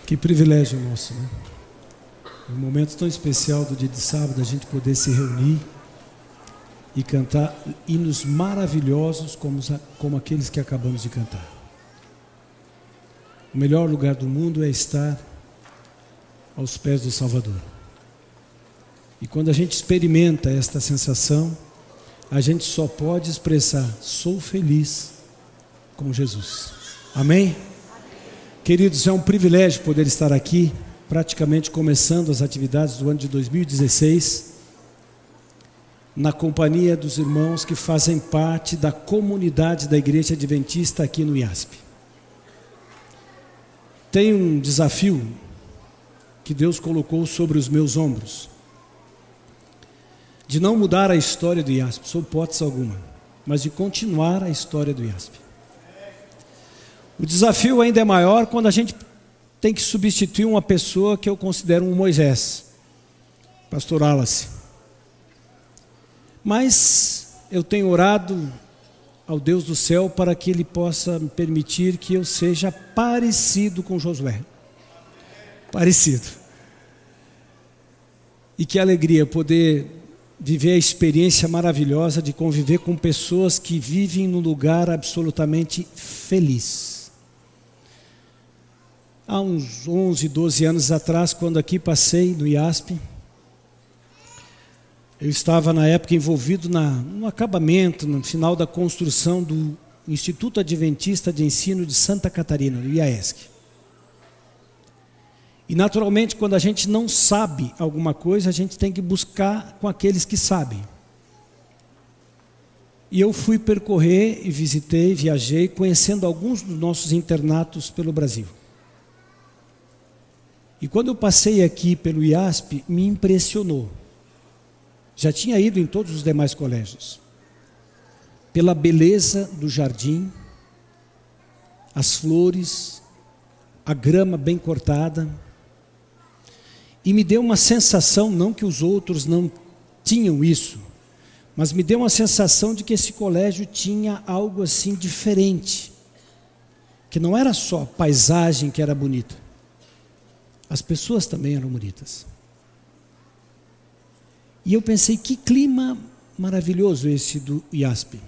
Que privilégio nosso, né? Um momento tão especial do dia de sábado, a gente poder se reunir e cantar hinos maravilhosos como aqueles que acabamos de cantar. O melhor lugar do mundo é estar aos pés do Salvador. E quando a gente experimenta esta sensação, a gente só pode expressar: sou feliz com Jesus. Amém? Queridos, é um privilégio poder estar aqui, praticamente começando as atividades do ano de 2016, na companhia dos irmãos que fazem parte da comunidade da Igreja Adventista aqui no IASP. Tem um desafio que Deus colocou sobre os meus ombros, de não mudar a história do IASP, sob hipótese alguma, mas de continuar a história do IASP. O desafio ainda é maior quando a gente tem que substituir uma pessoa que eu considero um Moisés, pastor Wallace. Mas eu tenho orado ao Deus do céu para que Ele possa me permitir que eu seja parecido com Josué. Parecido. E que alegria poder viver a experiência maravilhosa de conviver com pessoas que vivem num lugar absolutamente feliz. Há uns 11, 12 anos atrás, quando aqui passei no IASP, eu estava na época envolvido no acabamento, no final da construção do Instituto Adventista de Ensino de Santa Catarina, do IAESC. E naturalmente, quando a gente não sabe alguma coisa, a gente tem que buscar com aqueles que sabem. E eu fui percorrer e visitei, viajei, conhecendo alguns dos nossos internatos pelo Brasil. E quando eu passei aqui pelo IASP, me impressionou. Já tinha ido em todos os demais colégios. Pela beleza do jardim, as flores, a grama bem cortada. E me deu uma sensação, não que os outros não tinham isso, mas me deu uma sensação de que esse colégio tinha algo assim diferente. Que não era só a paisagem que era bonita. As pessoas também eram bonitas. E eu pensei, que clima maravilhoso esse do IASP.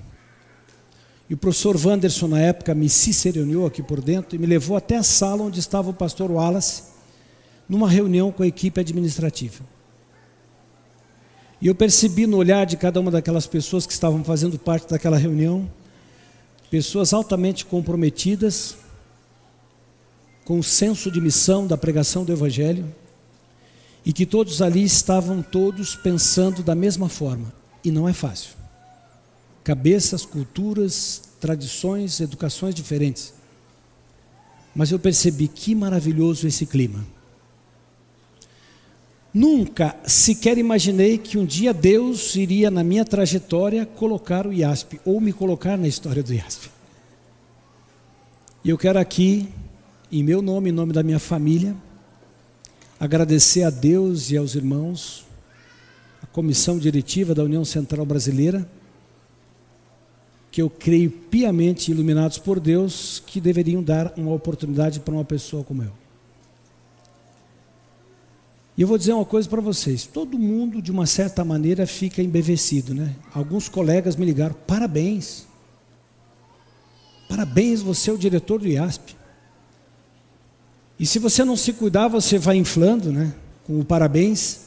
E o professor Wanderson, na época, me ciceroneou aqui por dentro e me levou até a sala onde estava o pastor Wallace, numa reunião com a equipe administrativa. E eu percebi no olhar de cada uma daquelas pessoas que estavam fazendo parte daquela reunião, pessoas altamente comprometidas, com o senso de missão da pregação do Evangelho, e que todos ali estavam todos pensando da mesma forma, e não é fácil. Cabeças, culturas, tradições, educações diferentes. Mas eu percebi que maravilhoso esse clima. Nunca sequer imaginei que um dia Deus iria na minha trajetória colocar o IASP, ou me colocar na história do IASP. E eu quero aqui, em meu nome, em nome da minha família, agradecer a Deus e aos irmãos, a comissão diretiva da União Central Brasileira, que eu creio piamente, iluminados por Deus, que deveriam dar uma oportunidade para uma pessoa como eu. E eu vou dizer uma coisa para vocês, todo mundo de uma certa maneira fica embevecido, né? Alguns colegas me ligaram, parabéns, você é o diretor do IASP. E se você não se cuidar, você vai inflando, né, com o parabéns,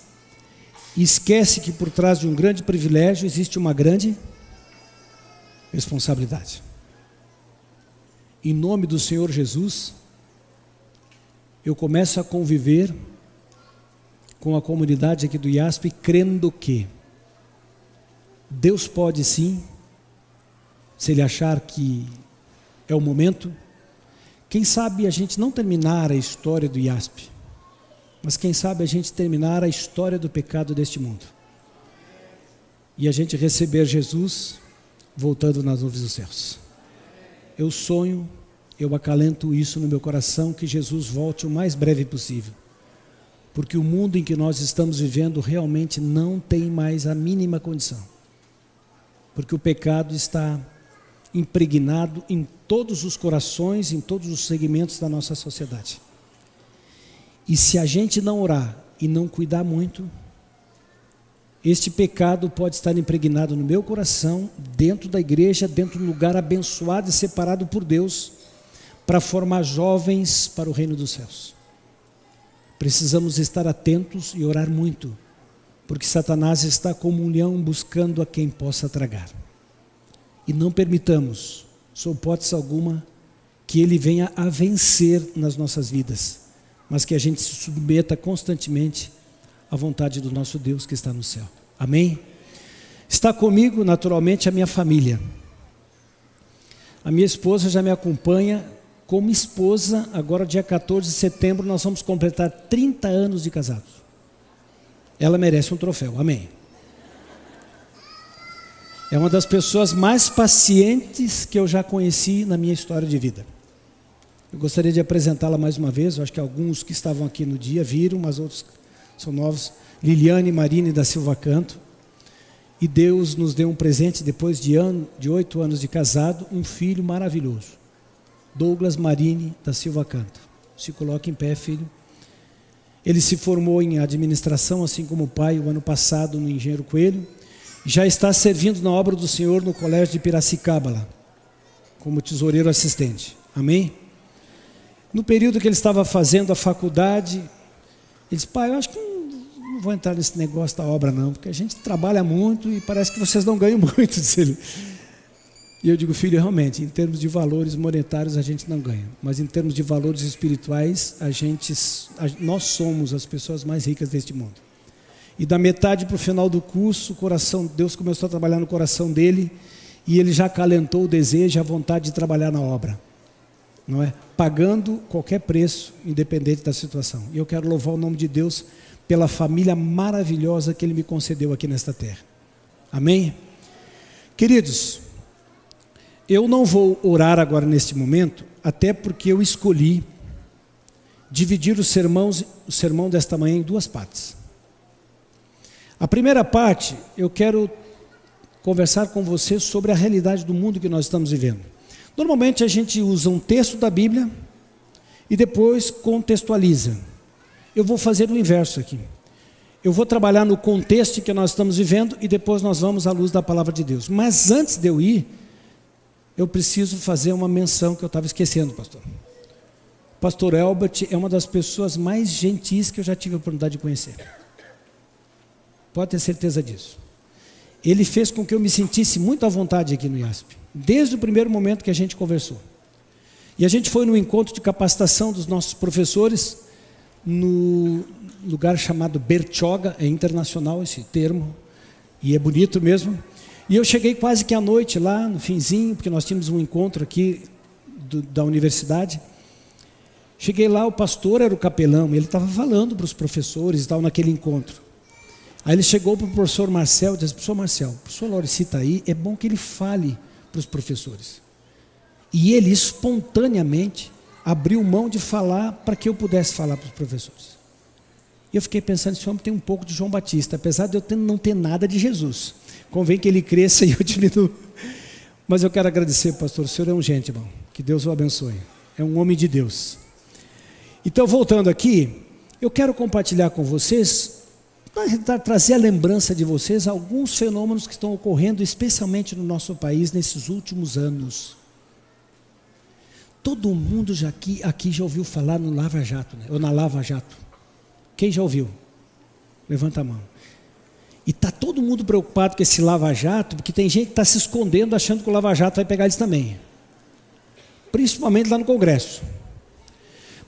e esquece que por trás de um grande privilégio existe uma grande responsabilidade. Em nome do Senhor Jesus, eu começo a conviver com a comunidade aqui do IASP, crendo que Deus pode sim, se Ele achar que é o momento, quem sabe a gente não terminar a história do IASP, mas quem sabe a gente terminar a história do pecado deste mundo. E a gente receber Jesus voltando nas nuvens dos céus. Eu sonho, eu acalento isso no meu coração, que Jesus volte o mais breve possível. Porque o mundo em que nós estamos vivendo realmente não tem mais a mínima condição. Porque o pecado está impregnado em todos os corações, em todos os segmentos da nossa sociedade. E se a gente não orar e não cuidar muito, este pecado pode estar impregnado no meu coração, dentro da igreja, dentro de um lugar abençoado e separado por Deus, para formar jovens para o reino dos céus. Precisamos estar atentos e orar muito, porque Satanás está como um leão buscando a quem possa tragar. E não permitamos, sob hipótese alguma, que ele venha a vencer nas nossas vidas, mas que a gente se submeta constantemente à vontade do nosso Deus que está no céu. Amém? Está comigo, naturalmente, a minha família. A minha esposa já me acompanha como esposa. Agora, dia 14 de setembro, nós vamos completar 30 anos de casados. Ela merece um troféu, amém? É uma das pessoas mais pacientes que eu já conheci na minha história de vida. Eu gostaria de apresentá-la mais uma vez. Eu acho que alguns que estavam aqui no dia viram, mas outros são novos. Liliane Marine da Silva Canto. E Deus nos deu um presente, depois de 8 anos de casado, um filho maravilhoso. Douglas Marine da Silva Canto. Se coloque em pé, filho. Ele se formou em administração, assim como o pai, o ano passado, no Engenheiro Coelho. Já está servindo na obra do Senhor no Colégio de Piracicaba, lá, como tesoureiro assistente. Amém? No período que ele estava fazendo a faculdade, ele disse: pai, eu acho que não vou entrar nesse negócio da obra não, porque a gente trabalha muito e parece que vocês não ganham muito, disse ele. E eu digo: filho, realmente, em termos de valores monetários a gente não ganha, mas em termos de valores espirituais, nós somos as pessoas mais ricas deste mundo. E da metade para o final do curso, Deus começou a trabalhar no coração dele, e ele já acalentou o desejo, a vontade de trabalhar na obra, não é? Pagando qualquer preço, independente da situação. E eu quero louvar o nome de Deus pela família maravilhosa que ele me concedeu aqui nesta terra. Amém? Queridos, eu não vou orar agora neste momento, até porque eu escolhi dividir o sermão desta manhã em 2 partes. A primeira parte, eu quero conversar com você sobre a realidade do mundo que nós estamos vivendo. Normalmente a gente usa um texto da Bíblia e depois contextualiza. Eu vou fazer o inverso aqui. Eu vou trabalhar no contexto que nós estamos vivendo e depois nós vamos à luz da palavra de Deus. Mas antes de eu ir, eu preciso fazer uma menção que eu estava esquecendo, pastor. O pastor Elbert é uma das pessoas mais gentis que eu já tive a oportunidade de conhecer. Pode ter certeza disso. Ele fez com que eu me sentisse muito à vontade aqui no IASP, desde o primeiro momento que a gente conversou. E a gente foi no encontro de capacitação dos nossos professores, no lugar chamado Bertioga, é internacional esse termo, e é bonito mesmo. E eu cheguei quase que à noite lá, no finzinho, porque nós tínhamos um encontro aqui da universidade. Cheguei lá, o pastor era o capelão, ele estava falando para os professores e tal naquele encontro. Aí ele chegou para o professor Marcel e disse: professor Marcel, o professor Laurici está aí, é bom que ele fale para os professores. E ele espontaneamente abriu mão de falar para que eu pudesse falar para os professores. E eu fiquei pensando: esse homem tem um pouco de João Batista, apesar de eu não ter nada de Jesus. Convém que ele cresça e eu diminuo. Mas eu quero agradecer, pastor, o senhor é um gente, irmão. Que Deus o abençoe. É um homem de Deus. Então, voltando aqui, eu quero compartilhar com vocês, trazer a lembrança de vocês alguns fenômenos que estão ocorrendo, especialmente no nosso país, nesses últimos anos. Todo mundo aqui já ouviu falar no Lava Jato, né? Ou na Lava Jato. Quem já ouviu? Levanta a mão. E está todo mundo preocupado com esse Lava Jato, porque tem gente que está se escondendo, achando que o Lava Jato vai pegar eles também. Principalmente lá no Congresso.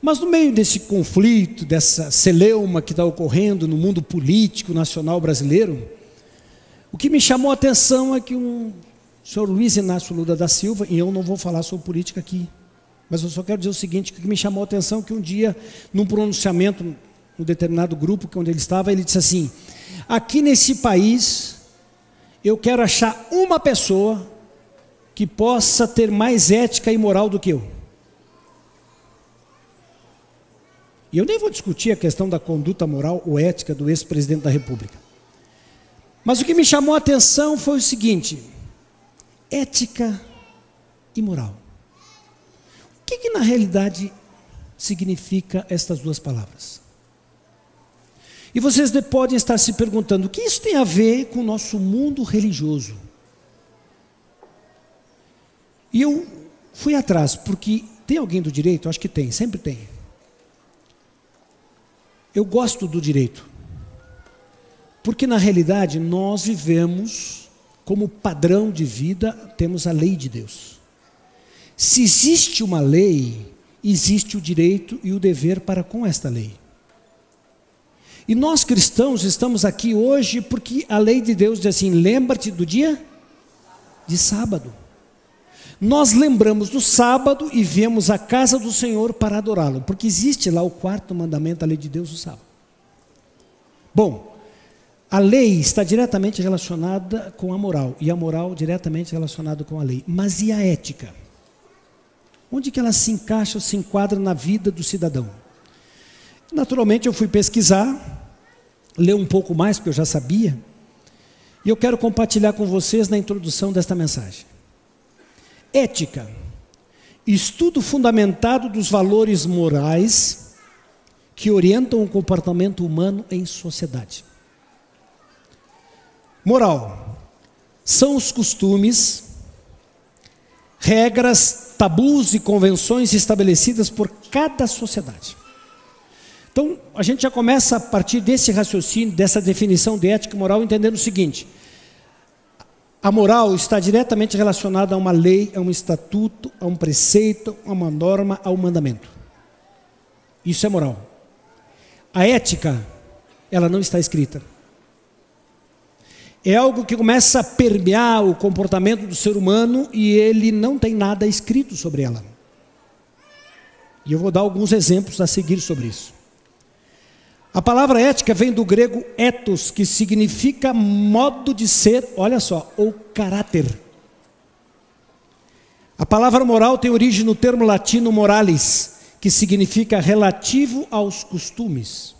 Mas no meio desse conflito, dessa celeuma que está ocorrendo no mundo político nacional brasileiro, o que me chamou a atenção é que o senhor Luiz Inácio Lula da Silva, e eu não vou falar sobre política aqui, mas eu só quero dizer o seguinte: o que me chamou a atenção é que um dia, num pronunciamento, num determinado grupo onde ele estava, ele disse assim: aqui nesse país, eu quero achar uma pessoa que possa ter mais ética e moral do que eu. E eu nem vou discutir a questão da conduta moral ou ética do ex-presidente da República. Mas o que me chamou a atenção foi o seguinte: ética e moral. O que na realidade significa estas duas palavras? E vocês podem estar se perguntando, o que isso tem a ver com o nosso mundo religioso? E eu fui atrás, porque tem alguém do direito? Acho que tem, sempre tem. Eu gosto do direito, porque na realidade nós vivemos como padrão de vida, temos a lei de Deus. Se existe uma lei, existe o direito e o dever para com esta lei. E nós cristãos estamos aqui hoje porque a lei de Deus diz assim, lembra-te do dia de sábado. Nós lembramos do sábado e viemos à casa do Senhor para adorá-lo, porque existe lá o quarto mandamento da lei de Deus, o sábado. Bom, a lei está diretamente relacionada com a moral, e a moral diretamente relacionada com a lei. Mas e a ética? Onde que ela se encaixa, se enquadra na vida do cidadão? Naturalmente eu fui pesquisar, ler um pouco mais, porque eu já sabia, e eu quero compartilhar com vocês na introdução desta mensagem. Ética, estudo fundamentado dos valores morais que orientam o comportamento humano em sociedade. Moral, são os costumes, regras, tabus e convenções estabelecidas por cada sociedade. Então, a gente já começa a partir desse raciocínio, dessa definição de ética e moral, entendendo o seguinte: a moral está diretamente relacionada a uma lei, a um estatuto, a um preceito, a uma norma, a um mandamento. Isso é moral. A ética, ela não está escrita. É algo que começa a permear o comportamento do ser humano e ele não tem nada escrito sobre ela. E eu vou dar alguns exemplos a seguir sobre isso. A palavra ética vem do grego ethos, que significa modo de ser, olha só, ou caráter. A palavra moral tem origem no termo latino moralis, que significa relativo aos costumes.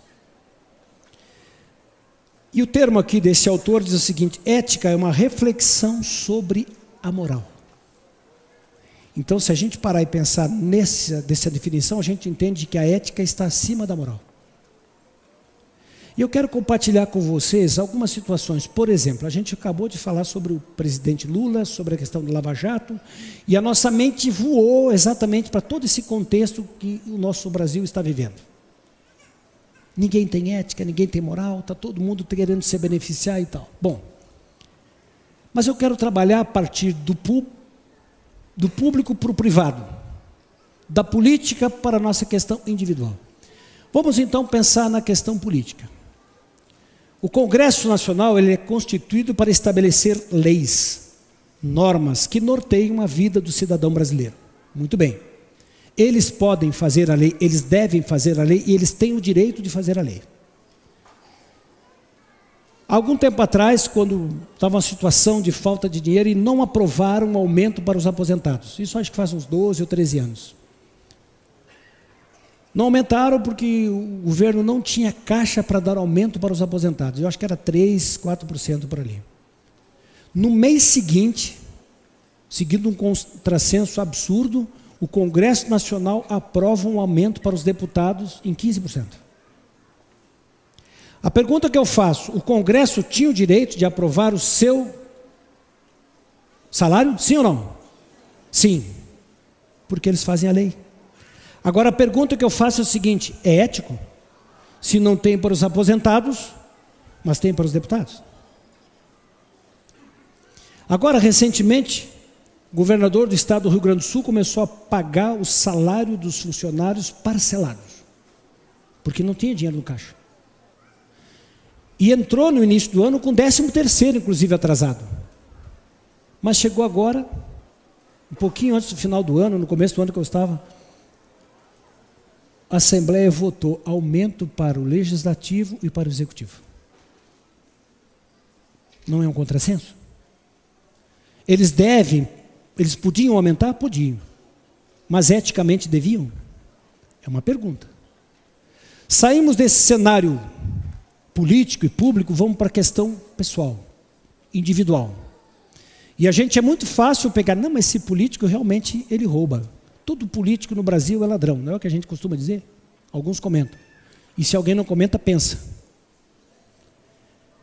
E o termo aqui desse autor diz o seguinte: ética é uma reflexão sobre a moral. Então, se a gente parar e pensar nessa definição, a gente entende que a ética está acima da moral. E eu quero compartilhar com vocês algumas situações. Por exemplo, a gente acabou de falar sobre o presidente Lula, sobre a questão do Lava Jato, e a nossa mente voou exatamente para todo esse contexto que o nosso Brasil está vivendo. Ninguém tem ética, ninguém tem moral, está todo mundo querendo se beneficiar e tal. Bom, mas eu quero trabalhar a partir do público para o privado, da política para a nossa questão individual. Vamos então pensar na questão política. O Congresso Nacional ele é constituído para estabelecer leis, normas que norteiam a vida do cidadão brasileiro. Muito bem. Eles podem fazer a lei, eles devem fazer a lei e eles têm o direito de fazer a lei. Algum tempo atrás, quando estava uma situação de falta de dinheiro e não aprovaram um aumento para os aposentados. Isso acho que faz uns 12 ou 13 anos. Não aumentaram porque o governo não tinha caixa para dar aumento para os aposentados. Eu acho que era 3%, 4% por ali. No mês seguinte, seguindo um contrassenso absurdo, o Congresso Nacional aprova um aumento para os deputados em 15%. A pergunta que eu faço: o Congresso tinha o direito de aprovar o seu salário? Sim ou não? Sim, porque eles fazem a lei. Agora a pergunta que eu faço é o seguinte: é ético? Se não tem para os aposentados, mas tem para os deputados. Agora, recentemente, o governador do estado do Rio Grande do Sul começou a pagar o salário dos funcionários parcelados, porque não tinha dinheiro no caixa. E entrou no início do ano com 13º, inclusive atrasado. Mas chegou agora, um pouquinho antes do final do ano, no começo do ano que eu estava, a Assembleia votou aumento para o Legislativo e para o Executivo. Não é um contrassenso? Eles podiam aumentar? Podiam. Mas eticamente deviam? É uma pergunta. Saímos desse cenário político e público, vamos para a questão pessoal, individual. E a gente é muito fácil pegar, não, mas esse político realmente ele rouba. Todo político no Brasil é ladrão, não é o que a gente costuma dizer? Alguns comentam. E se alguém não comenta, pensa.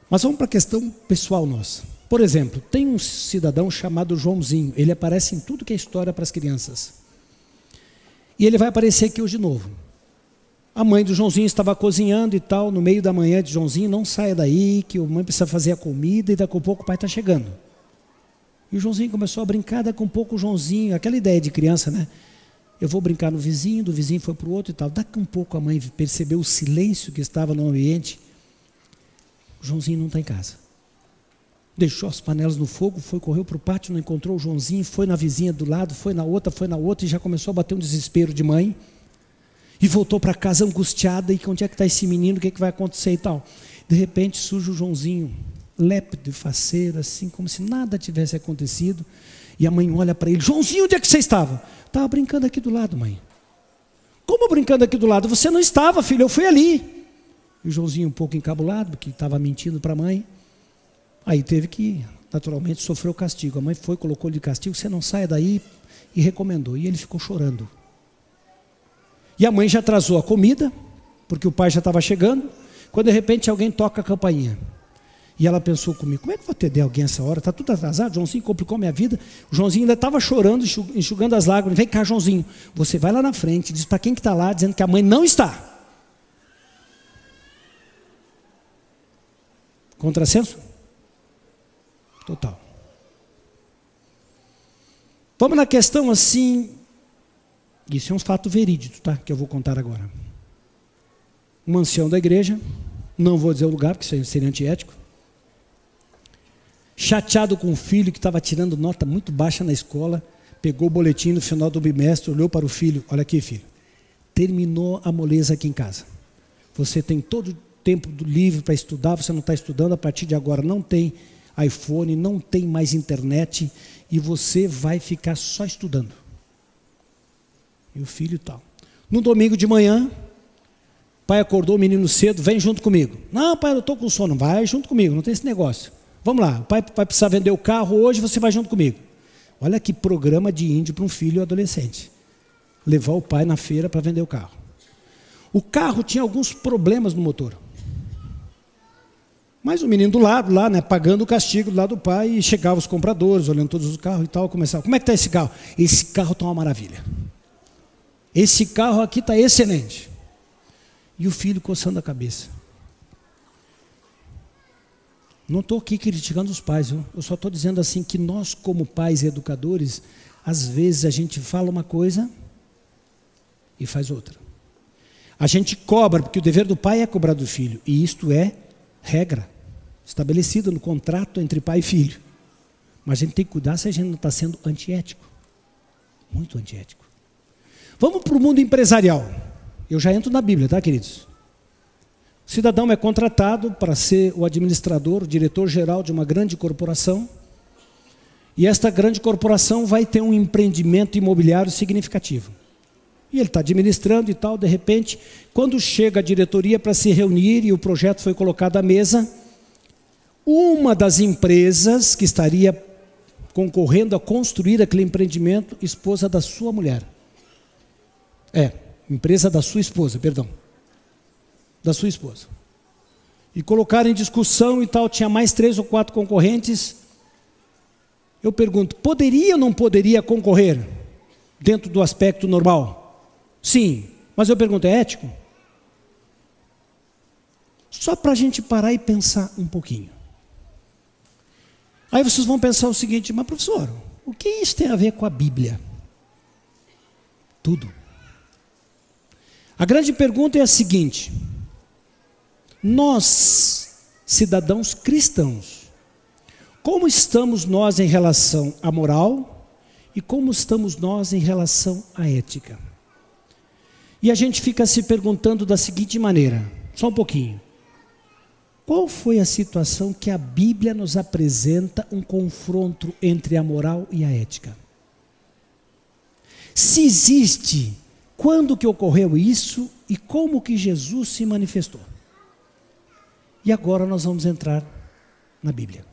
Mas vamos para a questão pessoal nossa. Por exemplo, tem um cidadão chamado Joãozinho. Ele aparece em tudo que é história para as crianças. E ele vai aparecer aqui hoje de novo. A mãe do Joãozinho estava cozinhando e tal, no meio da manhã de Joãozinho, não saia daí, que a mãe precisa fazer a comida e daqui a pouco o pai está chegando. E o Joãozinho começou a brincar, daqui a pouco o Joãozinho, aquela ideia de criança, né? Eu vou brincar no vizinho, do vizinho foi para o outro e tal. Daqui a pouco a mãe percebeu o silêncio que estava no ambiente. O Joãozinho não está em casa. Deixou as panelas no fogo, correu para o pátio, não encontrou o Joãozinho, foi na vizinha do lado, foi na outra e já começou a bater um desespero de mãe. E voltou para casa angustiada, e onde é que está esse menino, o que é que vai acontecer e tal. De repente surge o Joãozinho, lépido e faceiro, assim, como se nada tivesse acontecido. E a mãe olha para ele: Joãozinho, onde é que você estava? Estava brincando aqui do lado, mãe. Como brincando aqui do lado? Você não estava, filho, eu fui ali. E o Joãozinho um pouco encabulado, porque estava mentindo para a mãe. Aí teve que, naturalmente, sofrer o castigo. A mãe foi, colocou ele de castigo: você não saia daí, e recomendou. E ele ficou chorando. E a mãe já atrasou a comida, porque o pai já estava chegando, quando de repente alguém toca a campainha. E ela pensou comigo: como é que vou atender alguém essa hora? Está tudo atrasado, o Joãozinho complicou minha vida. O Joãozinho ainda estava chorando, enxugando as lágrimas. Vem cá, Joãozinho, você vai lá na frente, diz para quem que está lá, dizendo que a mãe não está. Contrassenso? Total. Vamos na questão assim, isso é um fato verídico, tá? Que eu vou contar agora. Um ancião da igreja, não vou dizer o lugar, porque seria antiético, chateado com o filho que estava tirando nota muito baixa na escola, pegou o boletim no final do bimestre, olhou para o filho: olha aqui, filho, terminou a moleza aqui em casa. Você tem todo o tempo livre para estudar, você não está estudando, a partir de agora não tem iPhone, não tem mais internet, e você vai ficar só estudando. E o filho e tal. No domingo de manhã, o pai acordou o menino cedo: vem junto comigo. Não, pai, eu estou com sono. Vai junto comigo, não tem esse negócio. Vamos lá, o pai vai precisar vender o carro hoje, você vai junto comigo. Olha que programa de índio para um filho adolescente. Levar o pai na feira para vender o carro. O carro tinha alguns problemas no motor. Mas o menino do lado, lá, né, pagando o castigo do lado do pai, e chegavam os compradores, olhando todos os carros e tal, começavam: como é que está esse carro? Esse carro está uma maravilha. Esse carro aqui está excelente. E o filho coçando a cabeça. Não estou aqui criticando os pais, viu? Eu só estou dizendo assim que nós, como pais e educadores, às vezes a gente fala uma coisa e faz outra. A gente cobra, porque o dever do pai é cobrar do filho, e isto é regra, estabelecida no contrato entre pai e filho. Mas a gente tem que cuidar se a gente não está sendo antiético. Muito antiético. Vamos para o mundo empresarial. Eu já entro na Bíblia, tá, queridos? O cidadão é contratado para ser o administrador, o diretor-geral de uma grande corporação. E esta grande corporação vai ter um empreendimento imobiliário significativo. E ele está administrando e tal, de repente, quando chega a diretoria para se reunir e o projeto foi colocado à mesa, uma das empresas que estaria concorrendo a construir aquele empreendimento, esposa da sua mulher. Empresa da sua esposa, perdão. Da sua esposa. E colocaram em discussão e tal, tinha mais 3 ou 4 concorrentes. Eu pergunto: poderia ou não poderia concorrer dentro do aspecto normal? Sim, mas eu pergunto: é ético? Só para a gente parar e pensar um pouquinho. Aí vocês vão pensar o seguinte: mas professor, o que isso tem a ver com a Bíblia? Tudo. A grande pergunta é a seguinte: nós, cidadãos cristãos, como estamos nós em relação à moral e como estamos nós em relação à ética? E a gente fica se perguntando da seguinte maneira, só um pouquinho: qual foi a situação que a Bíblia nos apresenta um confronto entre a moral e a ética? Se existe, quando que ocorreu isso e como que Jesus se manifestou? E agora nós vamos entrar na Bíblia.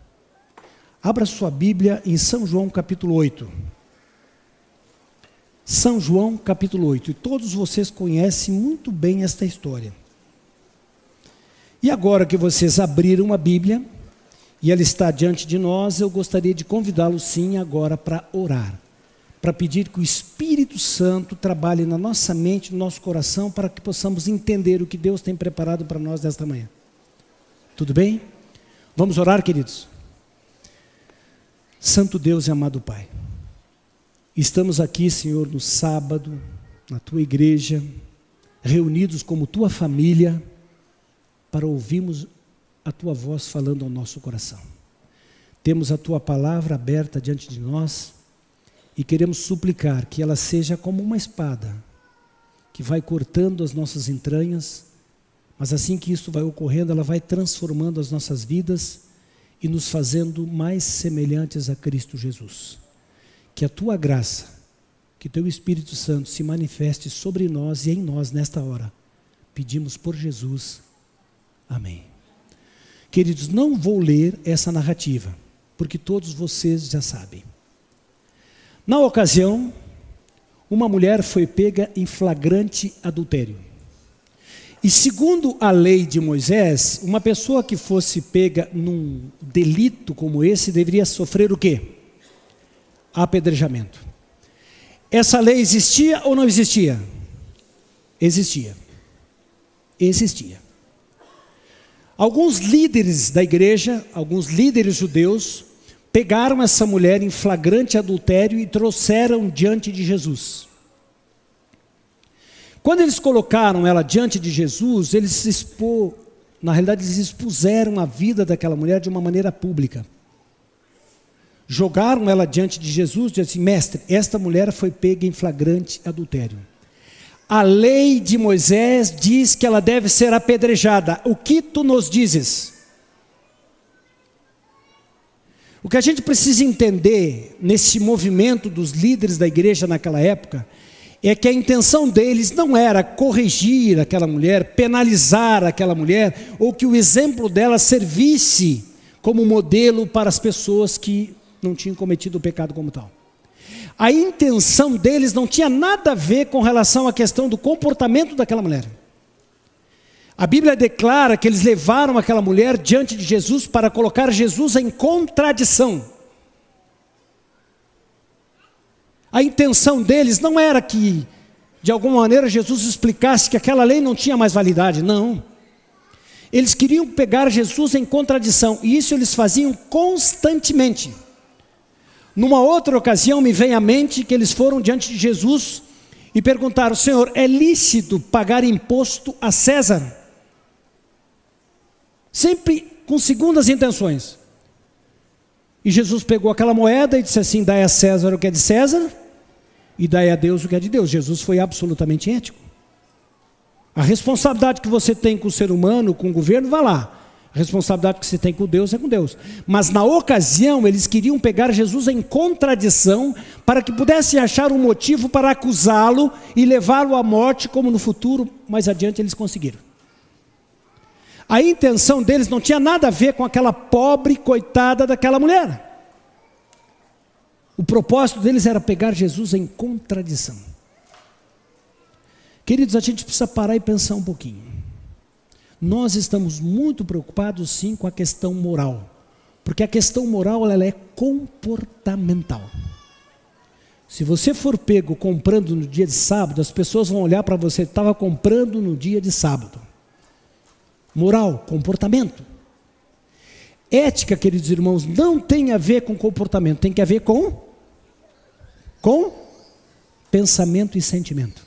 Abra sua Bíblia em São João capítulo 8. São João capítulo 8. E todos vocês conhecem muito bem esta história. E agora que vocês abriram a Bíblia, e ela está diante de nós, eu gostaria de convidá-los sim agora para orar, para pedir que o Espírito Santo trabalhe na nossa mente, no nosso coração, para que possamos entender o que Deus tem preparado para nós nesta manhã. Tudo bem? Vamos orar, queridos? Santo Deus e amado Pai, estamos aqui, Senhor, no sábado, na Tua igreja, reunidos como Tua família, para ouvirmos a Tua voz falando ao nosso coração. Temos a Tua palavra aberta diante de nós e queremos suplicar que ela seja como uma espada, que vai cortando as nossas entranhas, mas assim que isso vai ocorrendo, ela vai transformando as nossas vidas e nos fazendo mais semelhantes a Cristo Jesus. Que a Tua graça, que Teu Espírito Santo se manifeste sobre nós e em nós nesta hora. Pedimos por Jesus. Amém. Queridos, não vou ler essa narrativa, porque todos vocês já sabem. Na ocasião, uma mulher foi pega em flagrante adultério. E segundo a lei de Moisés, uma pessoa que fosse pega num delito como esse deveria sofrer o quê? Apedrejamento. Essa lei existia ou não existia? Existia. Existia. Alguns líderes da igreja, alguns líderes judeus, pegaram essa mulher em flagrante adultério e trouxeram diante de Jesus. Quando eles colocaram ela diante de Jesus, eles expuseram a vida daquela mulher de uma maneira pública. Jogaram ela diante de Jesus e disseram assim: mestre, esta mulher foi pega em flagrante adultério. A lei de Moisés diz que ela deve ser apedrejada. O que tu nos dizes? O que a gente precisa entender nesse movimento dos líderes da igreja naquela época é que a intenção deles não era corrigir aquela mulher, penalizar aquela mulher, ou que o exemplo dela servisse como modelo para as pessoas que não tinham cometido o pecado como tal. A intenção deles não tinha nada a ver com relação à questão do comportamento daquela mulher. A Bíblia declara que eles levaram aquela mulher diante de Jesus para colocar Jesus em contradição. A intenção deles não era que, de alguma maneira, Jesus explicasse que aquela lei não tinha mais validade, não. Eles queriam pegar Jesus em contradição, e isso eles faziam constantemente. Numa outra ocasião me vem à mente que eles foram diante de Jesus e perguntaram: Senhor, é lícito pagar imposto a César? Sempre com segundas intenções. E Jesus pegou aquela moeda e disse assim: dai a César o que é de César e dai a Deus o que é de Deus. Jesus foi absolutamente ético. A responsabilidade que você tem com o ser humano, com o governo, vá lá. A responsabilidade que você tem com Deus é com Deus. Mas na ocasião eles queriam pegar Jesus em contradição para que pudessem achar um motivo para acusá-lo e levá-lo à morte, como no futuro, mais adiante, eles conseguiram. A intenção deles não tinha nada a ver com aquela pobre coitada daquela mulher. O propósito deles era pegar Jesus em contradição. Queridos, a gente precisa parar e pensar um pouquinho. Nós estamos muito preocupados sim com a questão moral, porque a questão moral ela é comportamental. Se você for pego comprando no dia de sábado, as pessoas vão olhar para você: estava comprando no dia de sábado. Moral, comportamento. Ética, queridos irmãos, não tem a ver com comportamento, tem que ver com pensamento e sentimento.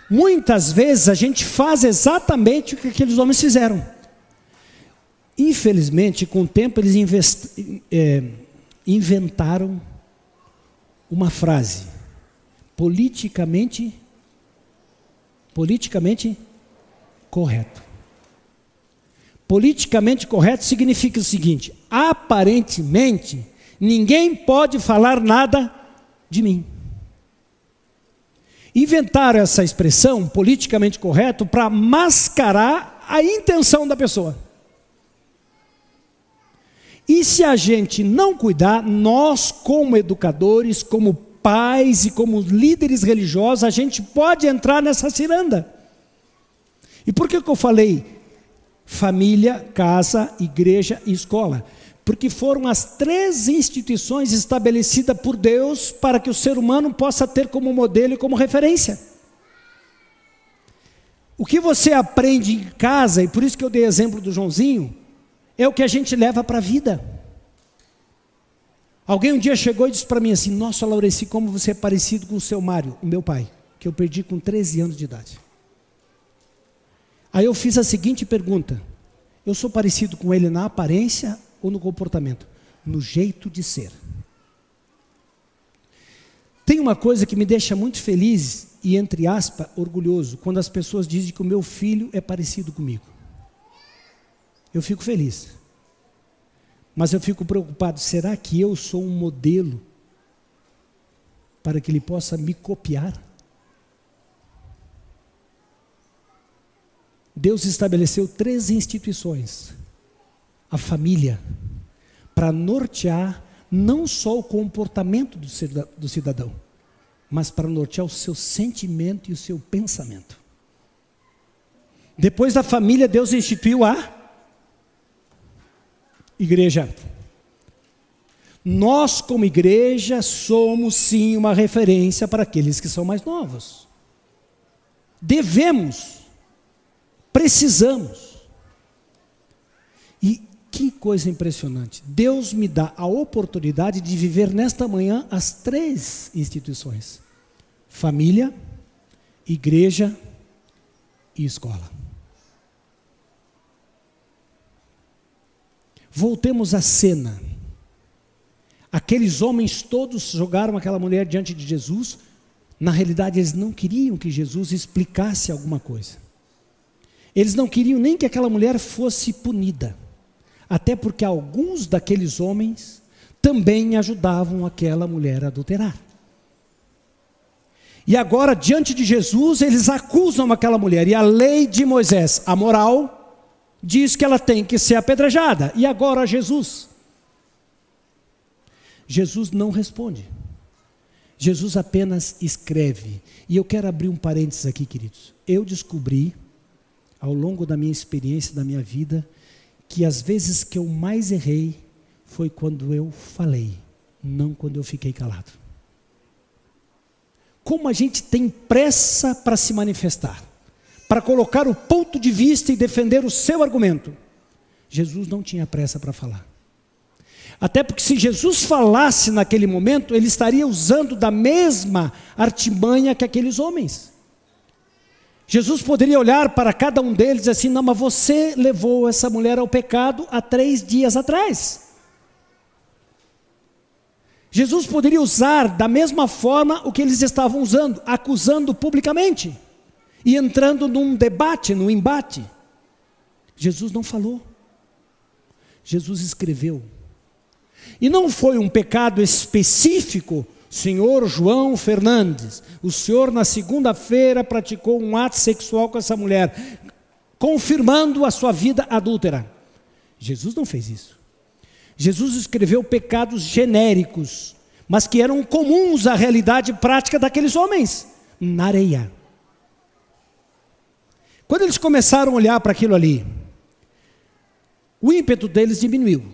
Muitas vezes a gente faz exatamente o que aqueles homens fizeram. Infelizmente, com o tempo eles inventaram uma frase: politicamente correto. Politicamente correto significa o seguinte: aparentemente ninguém pode falar nada de mim. Inventaram essa expressão, politicamente correto, para mascarar a intenção da pessoa. E se a gente não cuidar, nós como educadores, como pais e como líderes religiosos, a gente pode entrar nessa ciranda. E por que eu falei família, casa, igreja e escola? Porque foram as 3 instituições estabelecidas por Deus para que o ser humano possa ter como modelo e como referência. O que você aprende em casa, e por isso que eu dei exemplo do Joãozinho, é o que a gente leva para a vida. Alguém um dia chegou e disse para mim assim: nossa, Laureci, como você é parecido com o seu Mário, o meu pai, que eu perdi com 13 anos de idade. Aí eu fiz a seguinte pergunta: eu sou parecido com ele na aparência ou no comportamento? No jeito de ser. Tem uma coisa que me deixa muito feliz e, entre aspas, orgulhoso, quando as pessoas dizem que o meu filho é parecido comigo. Eu fico feliz. Mas eu fico preocupado: será que eu sou um modelo para que ele possa me copiar? Deus estabeleceu 3 instituições. A família, para nortear não só o comportamento do cidadão, mas para nortear o seu sentimento e o seu pensamento. Depois da família, Deus instituiu a igreja. Nós, como igreja, somos sim uma referência para aqueles que são mais novos. Devemos, precisamos. E que coisa impressionante, Deus me dá a oportunidade de viver nesta manhã as 3 instituições: família, igreja e escola. Voltemos à cena. Aqueles homens todos jogaram aquela mulher diante de Jesus. Na realidade, eles não queriam que Jesus explicasse alguma coisa. Eles não queriam nem que aquela mulher fosse punida. Até porque alguns daqueles homens também ajudavam aquela mulher a adulterar. E agora, diante de Jesus, eles acusam aquela mulher. E a lei de Moisés, a moral, diz que ela tem que ser apedrejada. E agora Jesus não responde. Jesus apenas escreve. E eu quero abrir um parênteses aqui, queridos. Eu descobri, ao longo da minha experiência, da minha vida, que as vezes que eu mais errei foi quando eu falei, não quando eu fiquei calado. Como a gente tem pressa para se manifestar, para colocar o ponto de vista e defender o seu argumento. Jesus não tinha pressa para falar. Até porque se Jesus falasse naquele momento, ele estaria usando da mesma artimanha que aqueles homens. Jesus poderia olhar para cada um deles e dizer assim: não, mas você levou essa mulher ao pecado há 3 dias atrás. Jesus poderia usar da mesma forma o que eles estavam usando, acusando publicamente e entrando num debate, num embate. Jesus não falou. Jesus escreveu. E não foi um pecado específico. Senhor João Fernandes, o senhor na segunda-feira praticou um ato sexual com essa mulher, confirmando a sua vida adúltera. Jesus não fez isso. Jesus escreveu pecados genéricos, mas que eram comuns à realidade prática daqueles homens, na areia. Quando eles começaram a olhar para aquilo ali, o ímpeto deles diminuiu,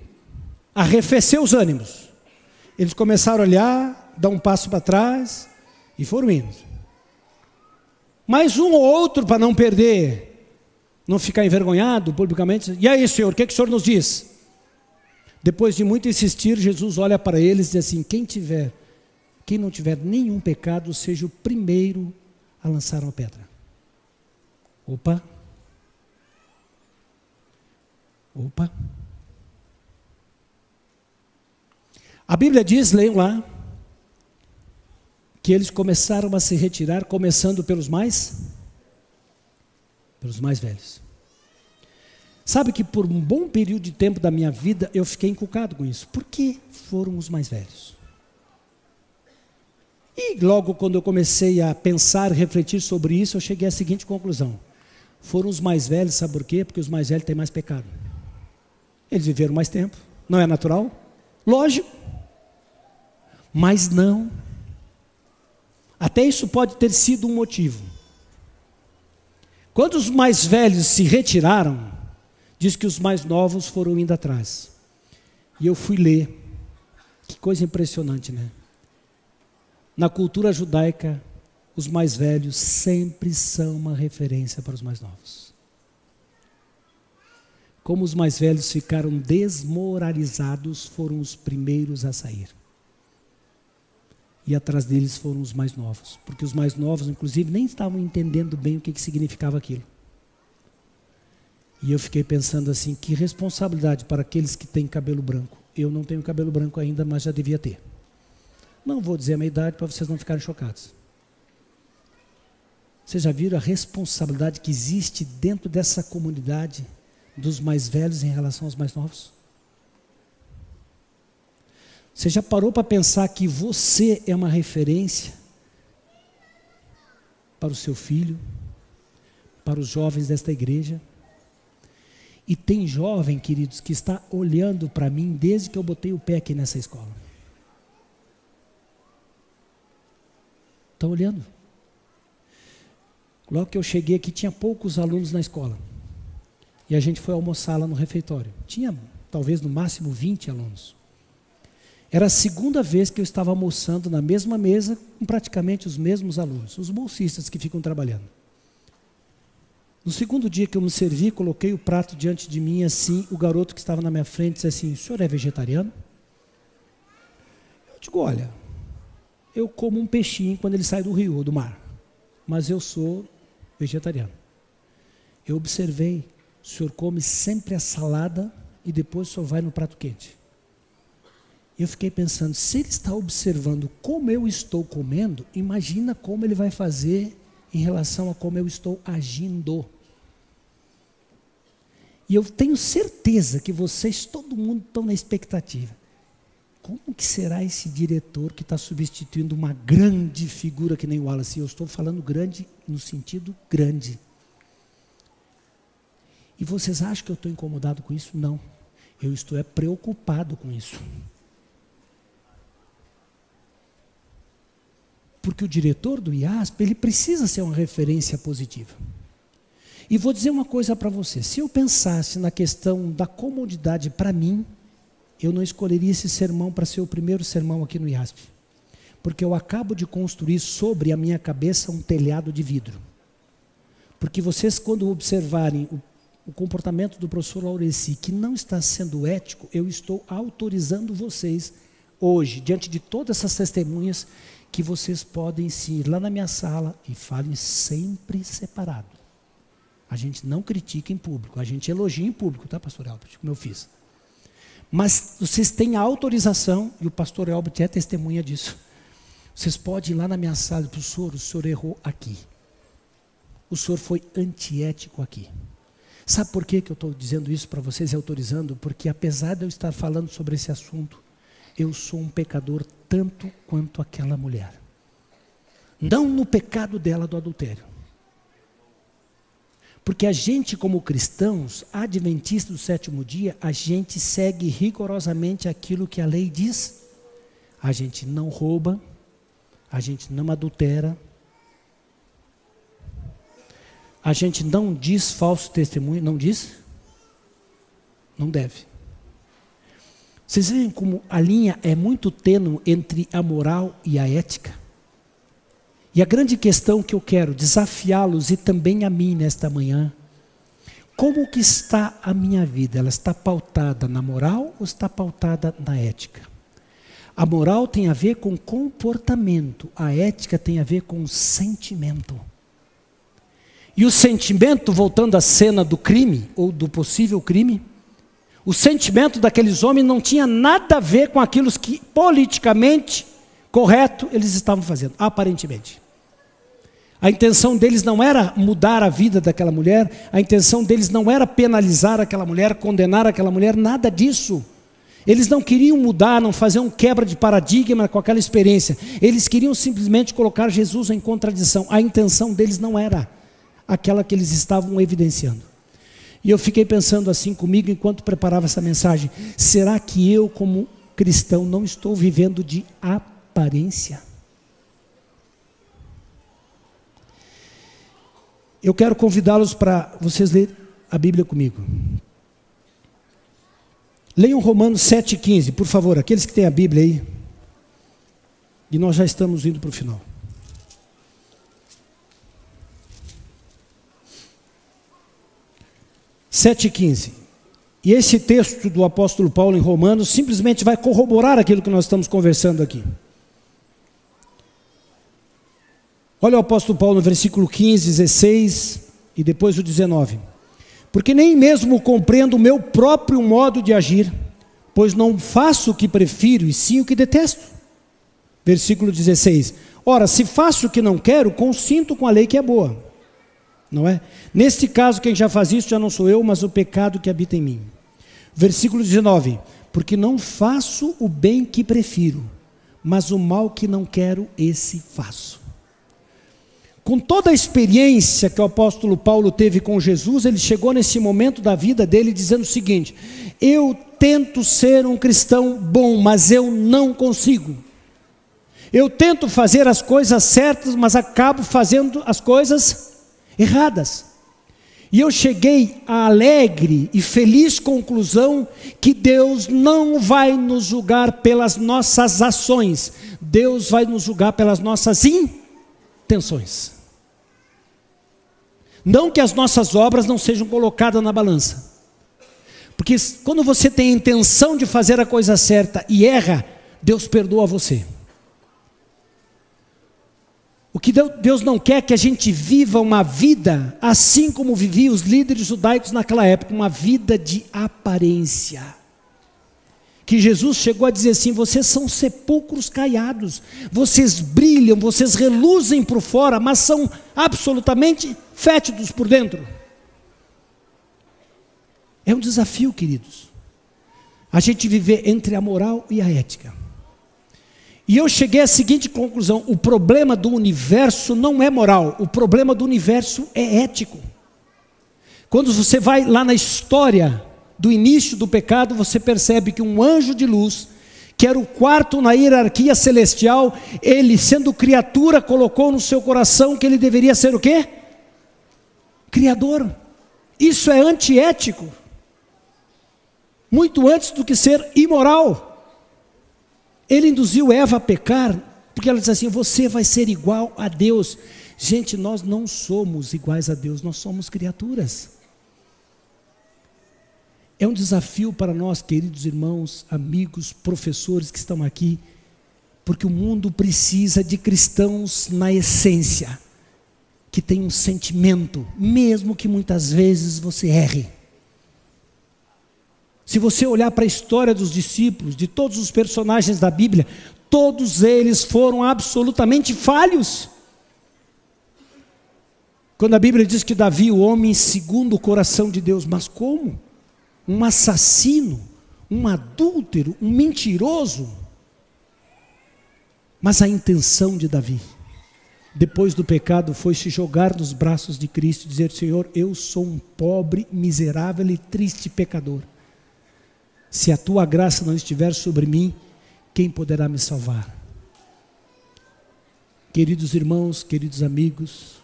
arrefeceu os ânimos. Eles começaram a olhar, dar um passo para trás e foram indo. Mais um ou outro, para não perder, não ficar envergonhado publicamente. E aí, Senhor, o que o Senhor nos diz? Depois de muito insistir, Jesus olha para eles e diz assim: quem não tiver nenhum pecado, seja o primeiro a lançar uma pedra. Opa. A Bíblia diz, leiam lá, que eles começaram a se retirar, começando pelos mais velhos. Sabe que por um bom período de tempo da minha vida, eu fiquei encucado com isso. Por que foram os mais velhos? E logo quando eu comecei a pensar, refletir sobre isso, eu cheguei à seguinte conclusão: foram os mais velhos, sabe por quê? Porque os mais velhos têm mais pecado. Eles viveram mais tempo, não é natural? Lógico. Mas não. Até isso pode ter sido um motivo. Quando os mais velhos se retiraram, diz que os mais novos foram indo atrás. E eu fui ler. Que coisa impressionante, né? Na cultura judaica, os mais velhos sempre são uma referência para os mais novos. Como os mais velhos ficaram desmoralizados, foram os primeiros a sair. E atrás deles foram os mais novos. Porque os mais novos, inclusive, nem estavam entendendo bem o que significava aquilo. E eu fiquei pensando assim, que responsabilidade para aqueles que têm cabelo branco. Eu não tenho cabelo branco ainda, mas já devia ter. Não vou dizer a minha idade para vocês não ficarem chocados. Vocês já viram a responsabilidade que existe dentro dessa comunidade dos mais velhos em relação aos mais novos? Você já parou para pensar que você é uma referência para o seu filho, para os jovens desta igreja? E tem jovem, queridos, que está olhando para mim desde que eu botei o pé aqui nessa escola. Estão olhando. Logo que eu cheguei aqui, tinha poucos alunos na escola. E a gente foi almoçar lá no refeitório. Tinha, talvez, no máximo 20 alunos. Era a segunda vez que eu estava almoçando na mesma mesa com praticamente os mesmos alunos, os bolsistas que ficam trabalhando. No segundo dia que eu me servi, coloquei o prato diante de mim, assim, o garoto que estava na minha frente disse assim, o senhor é vegetariano? Eu digo, olha, eu como um peixinho quando ele sai do rio ou do mar, mas eu sou vegetariano. Eu observei, o senhor come sempre a salada e depois o senhor vai no prato quente. Eu fiquei pensando, se ele está observando como eu estou comendo, imagina como ele vai fazer em relação a como eu estou agindo. E eu tenho certeza que vocês, todo mundo, estão na expectativa. Como que será esse diretor que está substituindo uma grande figura que nem o Wallace? Eu estou falando grande no sentido grande. E vocês acham que eu estou incomodado com isso? Não. Eu estou preocupado com isso. Porque o diretor do IASP, ele precisa ser uma referência positiva. E vou dizer uma coisa para você, se eu pensasse na questão da comodidade para mim, eu não escolheria esse sermão para ser o primeiro sermão aqui no IASP. Porque eu acabo de construir sobre a minha cabeça um telhado de vidro. Porque vocês, quando observarem o comportamento do professor Laureci, que não está sendo ético, eu estou autorizando vocês, hoje, diante de todas essas testemunhas, que vocês podem sim ir lá na minha sala e falem sempre separado. A gente não critica em público, a gente elogia em público, tá, pastor Albert, como eu fiz. Mas vocês têm a autorização, e o pastor Albert é testemunha disso. Vocês podem ir lá na minha sala e dizer, professor, o senhor errou aqui. O senhor foi antiético aqui. Sabe por que eu estou dizendo isso para vocês e autorizando? Porque apesar de eu estar falando sobre esse assunto, eu sou um pecador tanto quanto aquela mulher. Não no pecado dela do adultério. Porque a gente, como cristãos, adventistas do sétimo dia, a gente segue rigorosamente aquilo que a lei diz. A gente não rouba, a gente não adultera, a gente não diz falso testemunho, não diz? Não deve. Vocês veem como a linha é muito tênue entre a moral e a ética? E a grande questão que eu quero desafiá-los e também a mim nesta manhã, como que está a minha vida? Ela está pautada na moral ou está pautada na ética? A moral tem a ver com comportamento, a ética tem a ver com sentimento. E o sentimento, voltando à cena do crime, ou do possível crime, o sentimento daqueles homens não tinha nada a ver com aquilo que politicamente correto eles estavam fazendo, aparentemente. A intenção deles não era mudar a vida daquela mulher, a intenção deles não era penalizar aquela mulher, condenar aquela mulher, nada disso. Eles não queriam mudar, não fazer um quebra de paradigma com aquela experiência. Eles queriam simplesmente colocar Jesus em contradição. A intenção deles não era aquela que eles estavam evidenciando. E eu fiquei pensando assim comigo enquanto preparava essa mensagem. Será que eu, como cristão, não estou vivendo de aparência? Eu quero convidá-los para vocês lerem a Bíblia comigo. Leiam Romanos 7,15, por favor, aqueles que têm a Bíblia aí. E nós já estamos indo para o final. Sete e 15. E esse texto do apóstolo Paulo em Romanos simplesmente vai corroborar aquilo que nós estamos conversando aqui. Olha o apóstolo Paulo no versículo 15, 16 e depois o 19. Porque nem mesmo compreendo o meu próprio modo de agir, pois não faço o que prefiro e sim o que detesto. Versículo 16. Ora, se faço o que não quero, consinto com a lei que é boa. Não é? Neste caso, quem já faz isso já não sou eu, mas o pecado que habita em mim. Versículo 19. Porque não faço o bem que prefiro, mas o mal que não quero, esse faço. Com toda a experiência que o apóstolo Paulo teve com Jesus, ele chegou nesse momento da vida dele dizendo o seguinte: eu tento ser um cristão bom, mas eu não consigo. Eu tento fazer as coisas certas, mas acabo fazendo as coisas erradas. E eu cheguei à alegre e feliz conclusão que Deus não vai nos julgar pelas nossas ações, Deus vai nos julgar pelas nossas intenções. Não que as nossas obras não sejam colocadas na balança, porque quando você tem a intenção de fazer a coisa certa e erra, Deus perdoa você. O que Deus não quer é que a gente viva uma vida assim como viviam os líderes judaicos naquela época, uma vida de aparência. Que Jesus chegou a dizer assim: vocês são sepulcros caiados, vocês brilham, vocês reluzem por fora, mas são absolutamente fétidos por dentro. É um desafio, queridos, a gente viver entre a moral e a ética. E eu cheguei à seguinte conclusão: o problema do universo não é moral, o problema do universo é ético. Quando você vai lá na história do início do pecado, você percebe que um anjo de luz, que era o quarto na hierarquia celestial, ele sendo criatura, colocou no seu coração que ele deveria ser o quê? Criador. Isso é antiético, muito antes do que ser imoral. Ele induziu Eva a pecar, porque ela disse assim: você vai ser igual a Deus. Gente, nós não somos iguais a Deus, nós somos criaturas. É um desafio para nós, queridos irmãos, amigos, professores que estão aqui, porque o mundo precisa de cristãos na essência, que tem um sentimento, mesmo que muitas vezes você erre. Se você olhar para a história dos discípulos, de todos os personagens da Bíblia, todos eles foram absolutamente falhos. Quando a Bíblia diz que Davi, o homem segundo o coração de Deus, mas como? Um assassino, um adúltero, um mentiroso. Mas a intenção de Davi, depois do pecado, foi se jogar nos braços de Cristo e dizer: Senhor, eu sou um pobre, miserável e triste pecador. Se a tua graça não estiver sobre mim, quem poderá me salvar? Queridos irmãos, queridos amigos,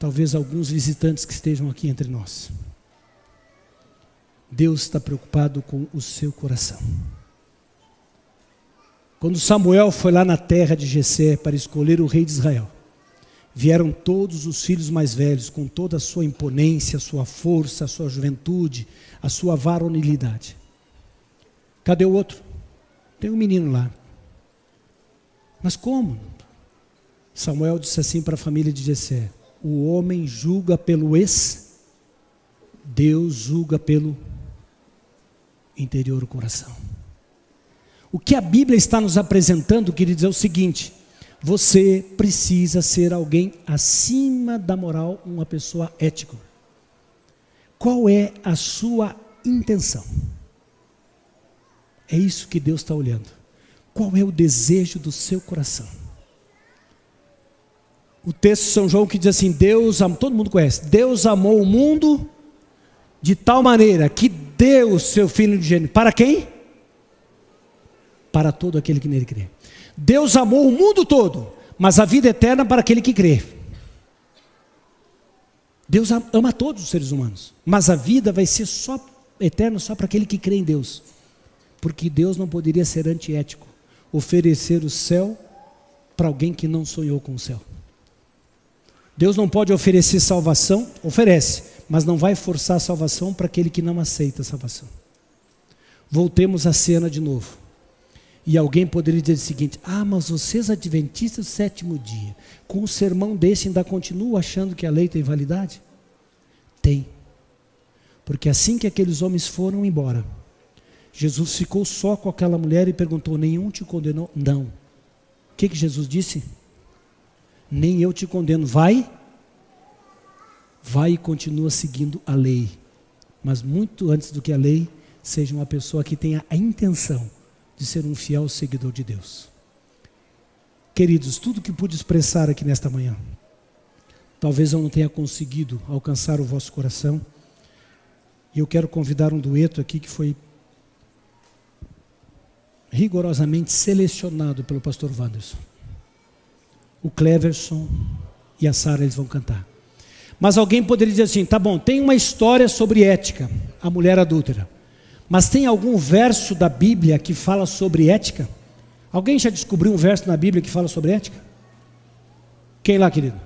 talvez alguns visitantes que estejam aqui entre nós, Deus está preocupado com o seu coração. Quando Samuel foi lá na terra de Jessé para escolher o rei de Israel, vieram todos os filhos mais velhos, com toda a sua imponência, a sua força, a sua juventude, a sua varonilidade. Cadê o outro? Tem um menino lá. Mas como? Samuel disse assim para a família de Jessé: o homem julga pelo Deus julga pelo interior do coração. O que a Bíblia está nos apresentando, queridos, é o seguinte: você precisa ser alguém acima da moral, uma pessoa ética. Qual é a sua intenção? É isso que Deus está olhando. Qual é o desejo do seu coração? O texto de São João que diz assim: Deus amou, todo mundo conhece, Deus amou o mundo de tal maneira que deu o seu Filho unigênito. Para quem? Para todo aquele que nele crê. Deus amou o mundo todo, mas a vida eterna para aquele que crê. Deus ama todos os seres humanos, mas a vida vai ser só eterna só para aquele que crê em Deus, porque Deus não poderia ser antiético, oferecer o céu para alguém que não sonhou com o céu. Deus não pode oferecer salvação, oferece, mas não vai forçar a salvação para aquele que não aceita a salvação. Voltemos à cena de novo. E alguém poderia dizer o seguinte: mas vocês adventistas do sétimo dia, com um sermão desse ainda continuam achando que a lei tem validade? Tem. Porque assim que aqueles homens foram embora, Jesus ficou só com aquela mulher e perguntou: nenhum te condenou? Não. O que Jesus disse? Nem eu te condeno. Vai e continua seguindo a lei. Mas muito antes do que a lei, seja uma pessoa que tenha a intenção de ser um fiel seguidor de Deus. Queridos, tudo que pude expressar aqui nesta manhã, talvez eu não tenha conseguido alcançar o vosso coração, e eu quero convidar um dueto aqui que foi rigorosamente selecionado pelo pastor Wanderson. O Cleverson e a Sara, eles vão cantar. Mas alguém poderia dizer assim: tá bom, tem uma história sobre ética, a mulher adúltera, mas tem algum verso da Bíblia que fala sobre ética? Alguém já descobriu um verso na Bíblia que fala sobre ética? Quem lá, querido?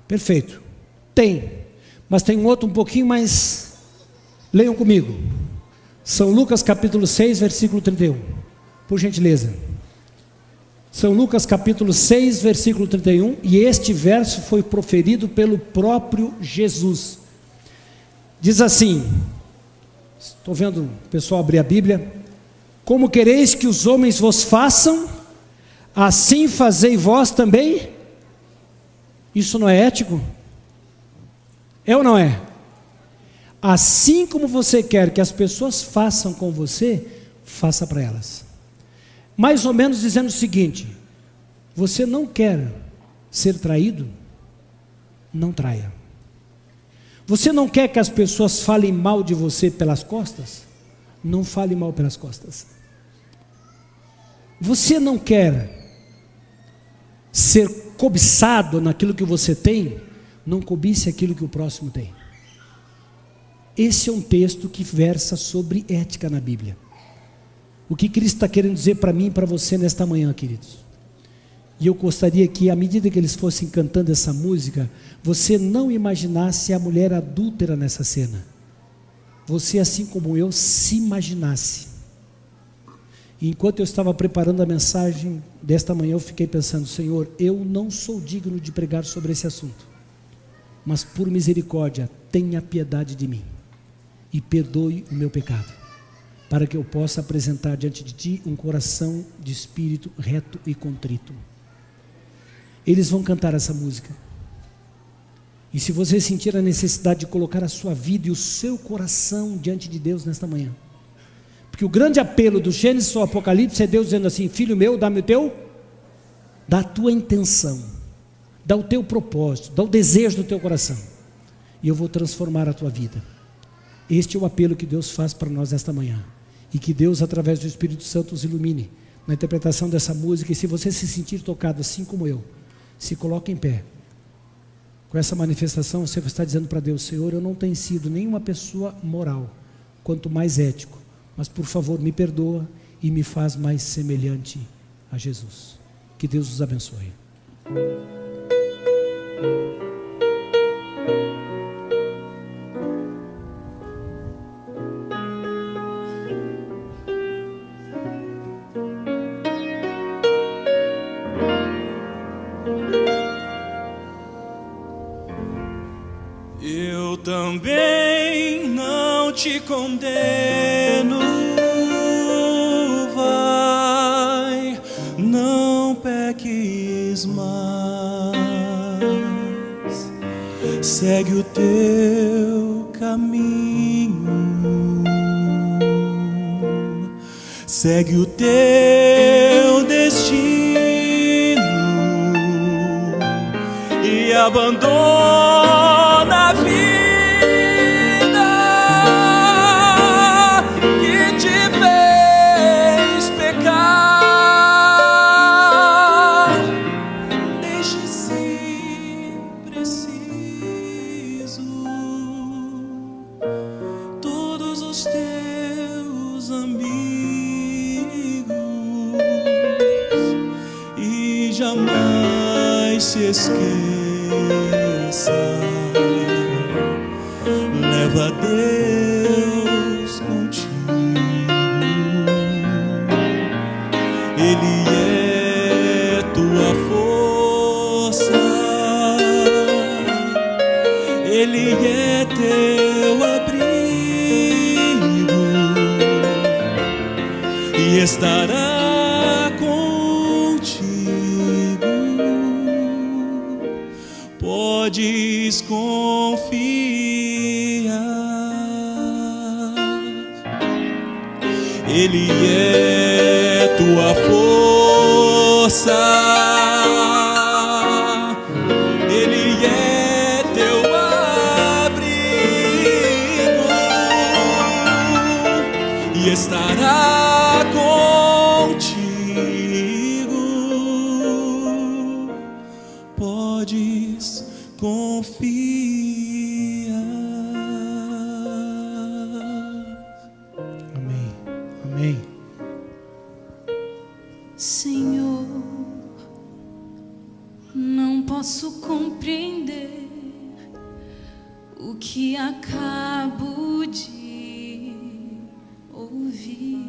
Perfeito. Tem. Mas tem um outro um pouquinho mais. Leiam comigo. São Lucas capítulo 6, versículo 31. Por gentileza. São Lucas capítulo 6, versículo 31. E este verso foi proferido pelo próprio Jesus. Diz assim. Estou vendo o pessoal abrir a Bíblia. Como quereis que os homens vos façam, assim fazei vós também. Isso não é ético? É ou não é? Assim como você quer que as pessoas façam com você, faça para elas. Mais ou menos dizendo o seguinte: você não quer ser traído? Não traia. Você não quer que as pessoas falem mal de você pelas costas? Não fale mal pelas costas. Você não quer ser cobiçado naquilo que você tem? Não cobice aquilo que o próximo tem. Esse é um texto que versa sobre ética na Bíblia. O que Cristo está querendo dizer para mim e para você nesta manhã, queridos? E eu gostaria que, à medida que eles fossem cantando essa música, você não imaginasse a mulher adúltera nessa cena. Você, assim como eu, se imaginasse. E enquanto eu estava preparando a mensagem desta manhã, eu fiquei pensando: Senhor, eu não sou digno de pregar sobre esse assunto, mas por misericórdia, tenha piedade de mim e perdoe o meu pecado, para que eu possa apresentar diante de Ti um coração de espírito reto e contrito. Eles vão cantar essa música, e se você sentir a necessidade de colocar a sua vida e o seu coração diante de Deus nesta manhã, porque o grande apelo do Gênesis ao Apocalipse é Deus dizendo assim: filho meu, dá-me o teu, dá a tua intenção, dá o teu propósito, dá o desejo do teu coração, e eu vou transformar a tua vida. Este é o apelo que Deus faz para nós esta manhã, e que Deus, através do Espírito Santo, os ilumine na interpretação dessa música. E se você se sentir tocado assim como eu, se coloque em pé. Com essa manifestação você está dizendo para Deus: Senhor, eu não tenho sido nenhuma pessoa moral, quanto mais ético, mas por favor me perdoa e me faz mais semelhante a Jesus. Que Deus os abençoe. Eu também não te condeno, vai, não peques mais, segue o teu caminho, segue o teu destino e abandona a vida que te fez jamais se esqueça. Leva Deus contigo. Ele é tua força, Ele é teu abrigo e estará contigo. Podes confiar. Ele é tua força, Ele é teu abrigo e estará contigo. Podes confiar. Amém. Amém. Senhor, não posso compreender o que acabo de ouvir.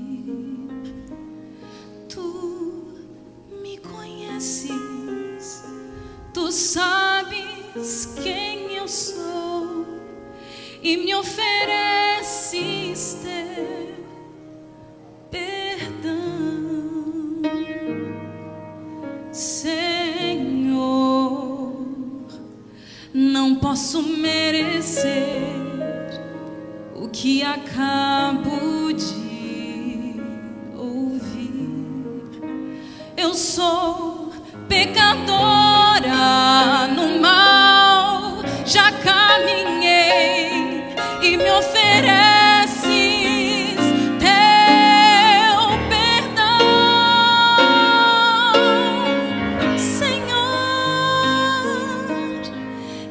Tu me conheces, tu sabes quem eu sou e me ofereces teu perdão. Senhor, não posso merecer o que acabo de ouvir. Eu sou pecadora, no mal já caminhei e me ofereces teu perdão. Senhor,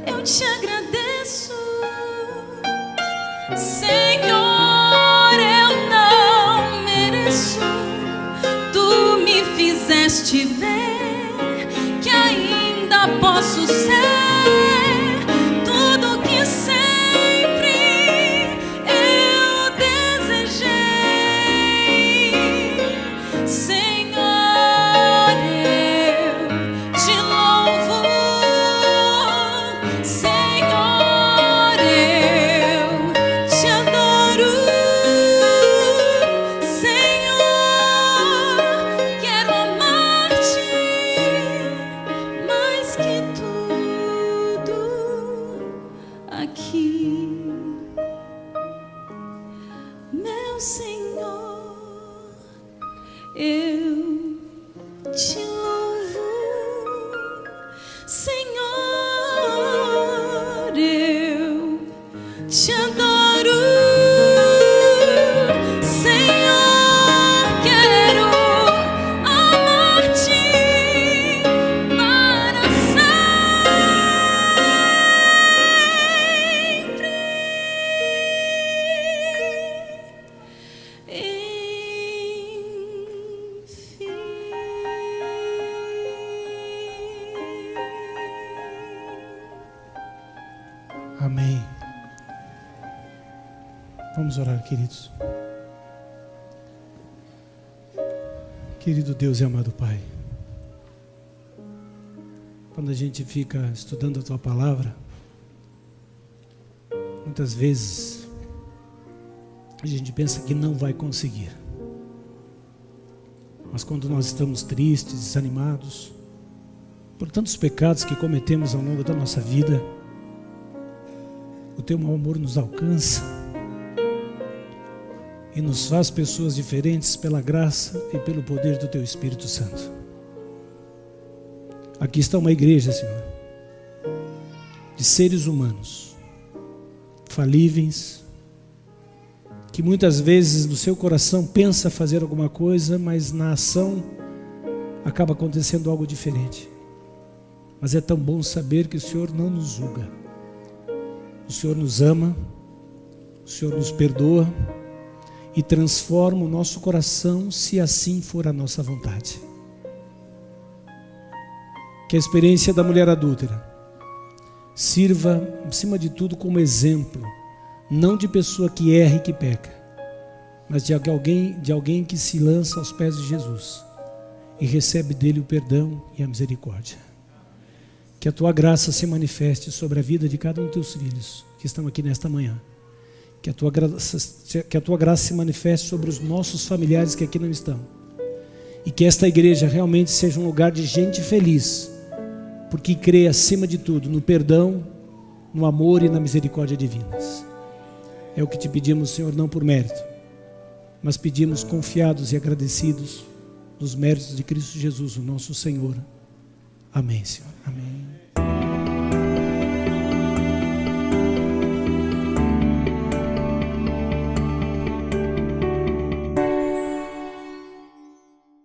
eu te agradeço. Senhor, eu não mereço. Tu me fizeste ver que ainda posso ser tudo que sempre eu desejei. Senhor, eu te louvo. Senhor, eu te adoro. Senhor, quero amar-te mais que tudo aqui. Meu Senhor, eu te louvo. Senhor, eu te adoro. Senhor, quero amar-te para sempre. Amém. Vamos orar, queridos. Querido Deus e amado Pai, quando a gente fica estudando a Tua Palavra, muitas vezes a gente pensa que não vai conseguir. Mas quando nós estamos tristes, desanimados, por tantos pecados que cometemos ao longo da nossa vida, o Teu amor nos alcança e nos faz pessoas diferentes pela graça e pelo poder do Teu Espírito Santo. Aqui está uma igreja, Senhor, de seres humanos, falíveis, que muitas vezes no seu coração pensa fazer alguma coisa, mas na ação acaba acontecendo algo diferente. Mas é tão bom saber que o Senhor não nos julga. O Senhor nos ama, o Senhor nos perdoa e transforma o nosso coração, se assim for a nossa vontade. Que a experiência da mulher adúltera sirva, acima de tudo, como exemplo, não de pessoa que erra e que peca, mas de alguém que se lança aos pés de Jesus e recebe dele o perdão e a misericórdia. Que a tua graça se manifeste sobre a vida de cada um dos teus filhos que estão aqui nesta manhã. Que a tua graça se manifeste sobre os nossos familiares que aqui não estão. E que esta igreja realmente seja um lugar de gente feliz, porque crê acima de tudo no perdão, no amor e na misericórdia divinas. É o que te pedimos, Senhor, não por mérito, mas pedimos confiados e agradecidos nos méritos de Cristo Jesus, o nosso Senhor. Amém, Senhor. Amém.